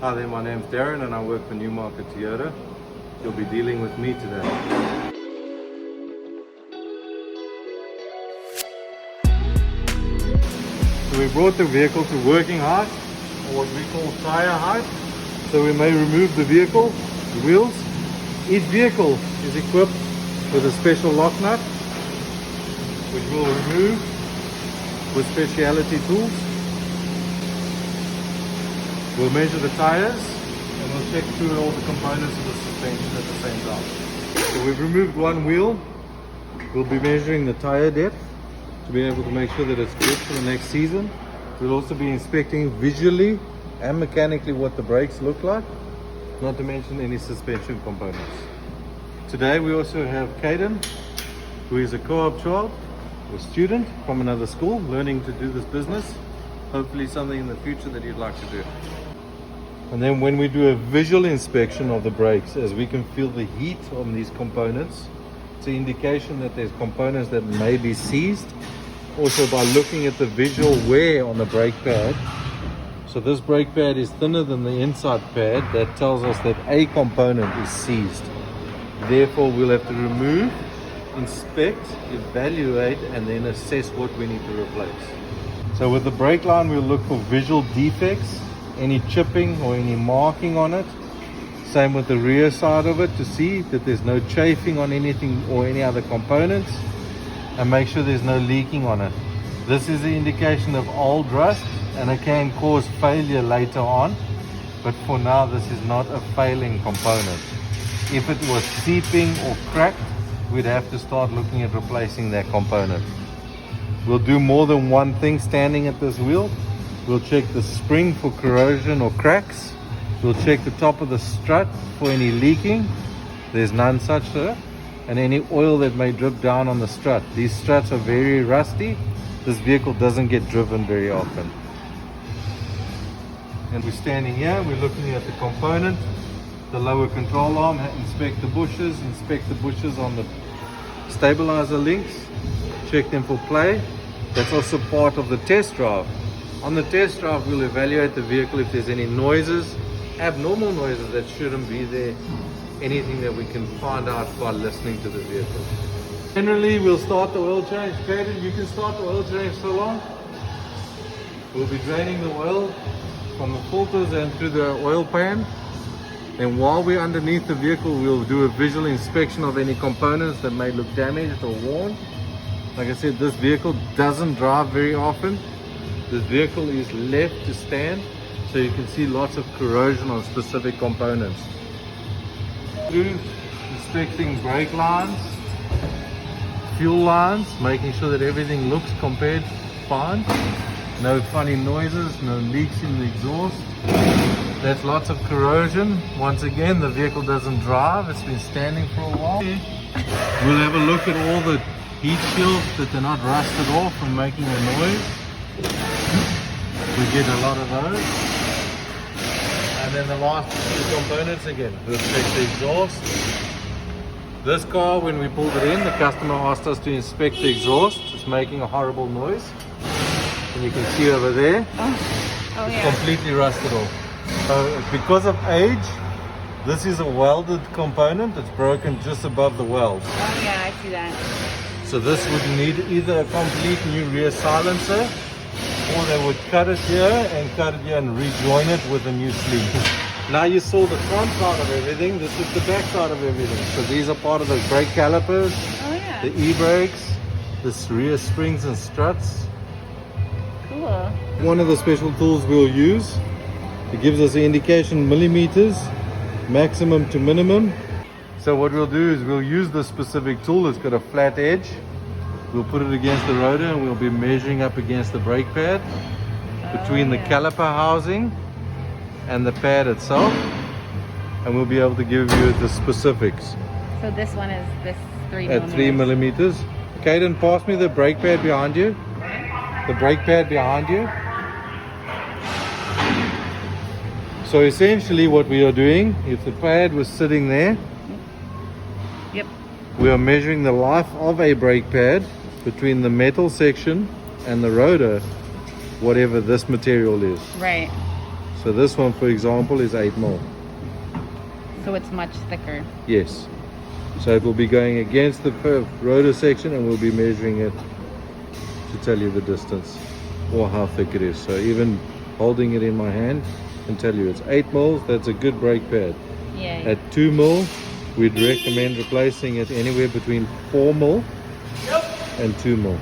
Hi there, my name's Darren and I work for Newmarket Toyota. You'll be dealing with me today. So we brought the vehicle to working height, or what we call tire height. So we may remove the vehicle, the wheels. Each vehicle is equipped with a special lock nut, which we'll remove with specialty tools. We'll measure the tires and we'll check through all the components of the suspension at the same time. So we've removed one wheel. We'll be measuring the tire depth to be able to make sure that it's good for the next season. We'll also be inspecting visually and mechanically what the brakes look like, not to mention any suspension components. Today we also have Caden, who is a co-op child or student from another school learning to do this business. Hopefully something in the future that you'd like to do. And then when we do a visual inspection of the brakes, as we can feel the heat on these components, it's an indication that there's components that may be seized. Also by looking at the visual wear on the brake pad. So this brake pad is thinner than the inside pad. That tells us that a component is seized. Therefore we'll have to remove, inspect, evaluate, and then assess what we need to replace. So with the brake line, we'll look for visual defects, any chipping or any marking on it. Same with the rear side of it to see that there's no chafing on anything or any other components, and make sure there's no leaking on it. This is an indication of old rust and it can cause failure later on, but for now this is not a failing component. If it was seeping or cracked, we'd have to start looking at replacing that component. We'll do more than one thing standing at this wheel. We'll check the spring for corrosion or cracks. We'll check the top of the strut for any leaking. There's none such there. And any oil that may drip down on the strut. These struts are very rusty. This vehicle doesn't get driven very often. And we're standing here, we're looking at the component, the lower control arm, inspect the bushes on the stabilizer links, check them for play. That's also part of the test drive. On the test drive, we'll evaluate the vehicle if there's any noises, abnormal noises that shouldn't be there, anything that we can find out by listening to the vehicle. Generally, we'll start the oil change. Caden, you can start the oil change so long. We'll be draining the oil from the filters and through the oil pan. And while we're underneath the vehicle, we'll do a visual inspection of any components that may look damaged or worn. Like I said, this vehicle doesn't drive very often. This vehicle is left to stand, so you can see lots of corrosion on specific components. Through inspecting brake lines, fuel lines, making sure that everything looks compared fine. No funny noises, no leaks in the exhaust. That's lots of corrosion. Once again, the vehicle doesn't drive, it's been standing for a while. We'll have a look at all the heat shields that they're not rusted off and making a noise. We get a lot of those. And then the last two components again, we'll check the exhaust. This car, when we pulled it in, the customer asked us to inspect the exhaust. It's making a horrible noise. And you can see over there, it's completely rusted off. So because of age, this is a welded component. It's broken just above the weld. Oh yeah, I see that. So this would need either a complete new rear silencer, or they would cut it here and rejoin it with a new sleeve. Now you saw the front side of everything. This is the back side of everything. So these are part of the brake calipers, the e-brakes, the rear springs and struts. Cool. One of the special tools we'll use, it gives us an indication millimeters, maximum to minimum. So what we'll do is we'll use this specific tool. It's got a flat edge. We'll put it against the rotor and we'll be measuring up against the brake pad between the caliper housing and the pad itself, and we'll be able to give you the specifics. So this one is this 3 at 3 millimeters. Caden, pass me the brake pad behind you. The brake pad behind you. So essentially what we are doing, if the pad was sitting there, yep, we are measuring the life of a brake pad between the metal section and the rotor, whatever this material is. right. So this one, for example, is 8 mil. So it's much thicker. Yes. So it will be going against the rotor section, and we'll be measuring it to tell you the distance or how thick it is. So even holding it in my hand can tell you it's 8 mils. That's a good brake pad. Yeah. At 2 mil, we'd recommend replacing it anywhere between 4 mil and 2 mil.